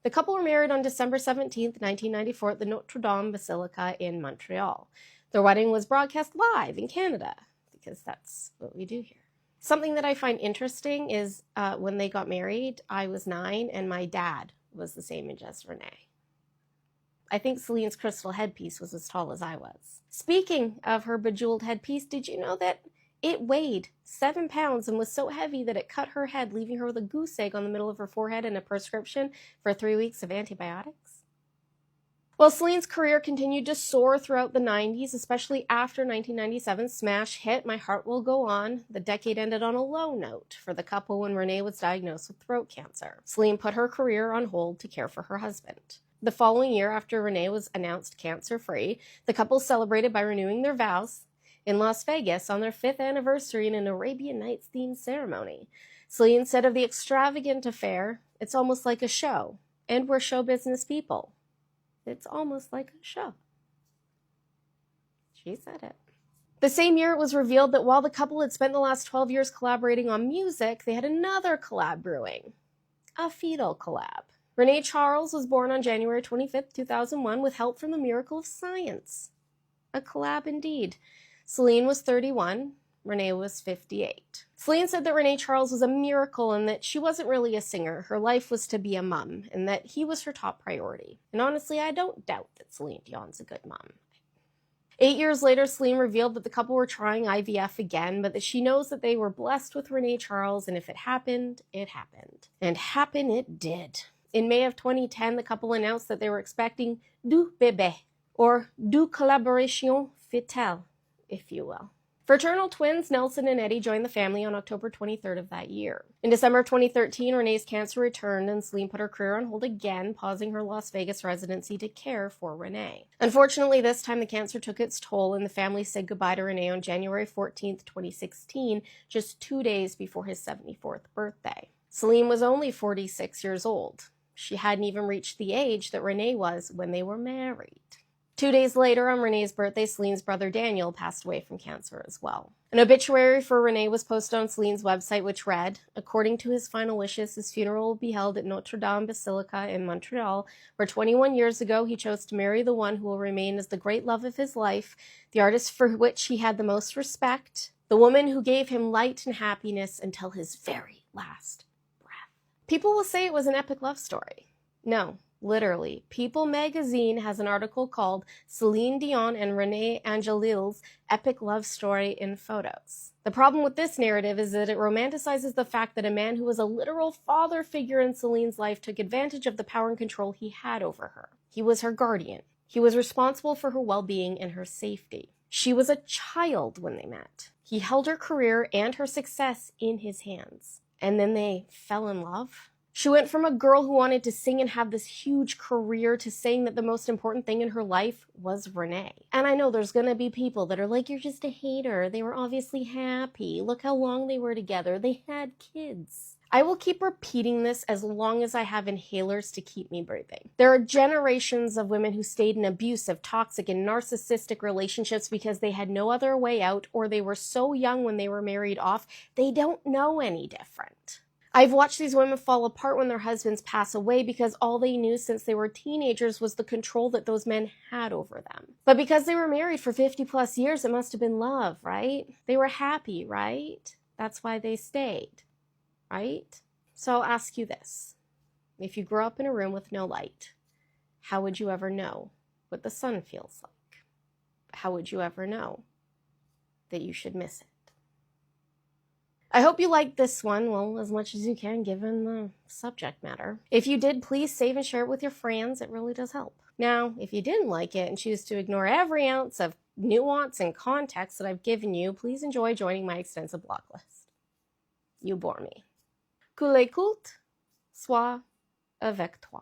The couple were married on December 17th, 1994 at the Notre Dame Basilica in Montreal. Their wedding was broadcast live in Canada, because that's what we do here. Something that I find interesting is when they got married, I was 9 and my dad was the same age as Renee. I think Celine's crystal headpiece was as tall as I was. Speaking of her bejeweled headpiece, did you know that it weighed 7 pounds and was so heavy that it cut her head, leaving her with a goose egg on the middle of her forehead and a prescription for 3 weeks of antibiotics? Well, Celine's career continued to soar throughout the 90s, especially after 1997's smash hit My Heart Will Go On. The decade ended on a low note for the couple when Renee was diagnosed with throat cancer. Celine put her career on hold to care for her husband. The following year, after Renee was announced cancer-free, the couple celebrated by renewing their vows in Las Vegas on their 5th anniversary in an Arabian Nights-themed ceremony. Celine said of the extravagant affair, "It's almost like a show, and we're show business people. It's almost like a show." She said it. The same year, it was revealed that while the couple had spent the last 12 years collaborating on music, they had another collab brewing. A fetal collab. Renee Charles was born on January 25th, 2001, with help from the miracle of science. A collab indeed. Celine was 31. Renee was 58. Celine said that Renee Charles was a miracle and that she wasn't really a singer. Her life was to be a mom, and that he was her top priority. And honestly, I don't doubt that Celine Dion's a good mom. 8 years later, Celine revealed that the couple were trying IVF again, but that she knows that they were blessed with Renee Charles, and if it happened, it happened. And happen it did. In May of 2010, the couple announced that they were expecting deux bébés, or deux collaborations fœtales, if you will. Fraternal twins Nelson and Eddie joined the family on October 23rd of that year. In December of 2013, Renee's cancer returned and Celine put her career on hold again, pausing her Las Vegas residency to care for Renee. Unfortunately, this time the cancer took its toll and the family said goodbye to Renee on January 14th, 2016, just 2 days before his 74th birthday. Celine was only 46 years old. She hadn't even reached the age that Renee was when they were married. 2 days later, on Renee's birthday, Celine's brother Daniel passed away from cancer as well. An obituary for Renee was posted on Celine's website, which read, "According to his final wishes, his funeral will be held at Notre Dame Basilica in Montreal, where 21 years ago he chose to marry the one who will remain as the great love of his life, the artist for which he had the most respect, the woman who gave him light and happiness until his very last breath." People will say it was an epic love story. No. Literally, People magazine has an article called Celine Dion and Renee Angelil's Epic Love Story in Photos. The problem with this narrative is that it romanticizes the fact that a man who was a literal father figure in Celine's life took advantage of the power and control he had over her. He was her guardian. He was responsible for her well-being and her safety. She was a child when they met. He held her career and her success in his hands. And then they fell in love. She went from a girl who wanted to sing and have this huge career to saying that the most important thing in her life was Renee. And I know there's gonna be people that are like, "You're just a hater. They were obviously happy. Look how long they were together. They had kids." I will keep repeating this as long as I have inhalers to keep me breathing. There are generations of women who stayed in abusive, toxic, and narcissistic relationships because they had no other way out, or they were so young when they were married off, they don't know any different. I've watched these women fall apart when their husbands pass away because all they knew since they were teenagers was the control that those men had over them. But because they were married for 50 plus years, it must have been love, right? They were happy, right? That's why they stayed, right? So I'll ask you this. If you grew up in a room with no light, how would you ever know what the sun feels like? How would you ever know that you should miss it? I hope you liked this one, well, as much as you can given the subject matter. If you did, please save and share it with your friends. It really does help. Now, if you didn't like it and choose to ignore every ounce of nuance and context that I've given you, please enjoy joining my extensive blog list. You bore me. Que l'écoute soit avec toi.